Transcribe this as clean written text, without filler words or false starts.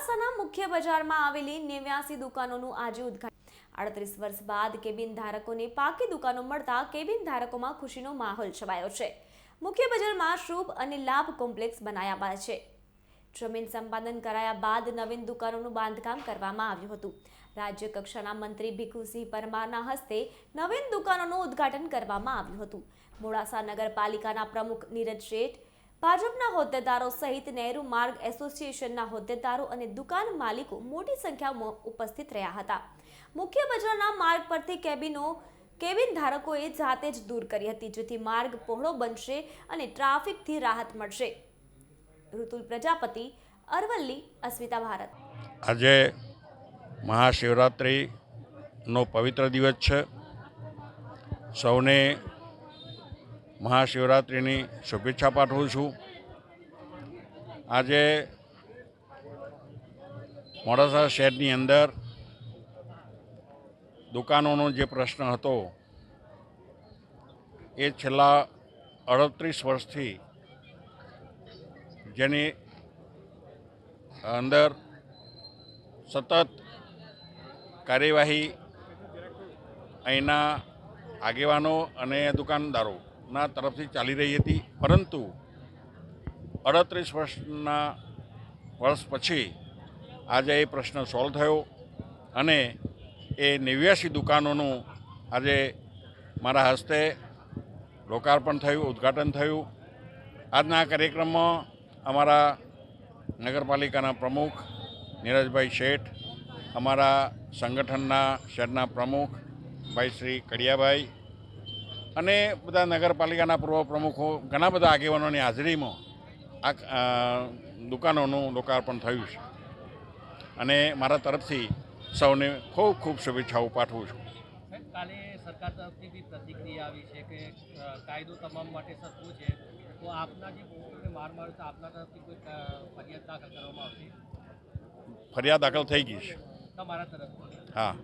મોડાસાના મુખ્ય બજારમાં આવેલી 89 દુકાનોનું આજે ઉદ્ઘાટન। 38 વર્ષ બાદ કેબિન ધારકોને પાકી દુકાનો મળતા કેબિન ધારકોમાં ખુશીનો માહોલ છવાયો છે। મુખ્ય બજારમાં શુભ અને લાભ કોમ્પ્લેક્સ બનાવ્યા છે। જમીન સંપાદન કરાયા બાદ નવીન દુકાનોનું બાંધકામ કરવામાં આવ્યું હતું। રાજ્ય કક્ષાના મંત્રી ભીખુસિંહ પરમારના હસ્તે નવીન દુકાનોનું ઉદ્ઘાટન કરવામાં આવ્યું હતું। મોડાસા નગરપાલિકાના પ્રમુખ નીરજ શેઠ, ભાજપના હોદ્દેદારો સહિત નહેરુ માર્ગ એસોસિએશનના હોદ્દેદારો અને દુકાન માલિકો મોટી સંખ્યામાં ઉપસ્થિત રહ્યા હતા। મુખ્ય બજારના માર્ગ પરથી કેબિન ધારકોએ જાતે જ દૂર કરી હતી, જેથી માર્ગ પહોળો બનશે અને ટ્રાફિકથી રાહત મળશે। ઋતુલ પ્રજાપતિ, અરવલ્લી, અસ્મિતા ભારત। આજે મહાશિવરાત્રિનો પવિત્ર દિવસ છે। સૌને મહાશિવરાત્રિની શુભેચ્છા પાઠવું છું। આજે મોડાસા શહેરની અંદર દુકાનોનો જે પ્રશ્ન હતો એ છેલ્લા 38 વર્ષથી જેની અંદર સતત કાર્યવાહી અહીંના આગેવાનો અને દુકાનદારોના તરફથી ચાલી રહી હતી, પરંતુ 38 વર્ષ પછી આજે એ પ્રશ્ન સોલ્વ થયો અને એ 89 દુકાનોનું આજે મારા હસ્તે લોકાર્પણ થયું, ઉદ્ઘાટન થયું। આજના આ કાર્યક્રમમાં અમારા નગરપાલિકાના પ્રમુખ નીરજભાઈ શેઠ, અમારા સંગઠનના શહેરના પ્રમુખ ભાઈ શ્રી કડિયાભાઈ અને બધા નગરપાલિકાના પૂર્વ પ્રમુખો, ઘણા બધા આગેવાનોની હાજરીમાં આ દુકાનોનું લોકાર્પણ થયું છે અને મારા તરફથી સૌને ખૂબ ખૂબ શુભેચ્છાઓ પાઠવું છું। કાલે સરકાર તરફથી બી પ્રતિક્રિયા આવી છે કે કાયદો તમામ માટે સરખો છે, તો આપના જે પોસ્ટરને માર માર્યો તો આપના તરફથી કોઈ ફરિયાદ દાખલ કરવામાં આવશે? ફરિયાદ દાખલ થઈ ગઈ છે તમારા તરફથી? હા।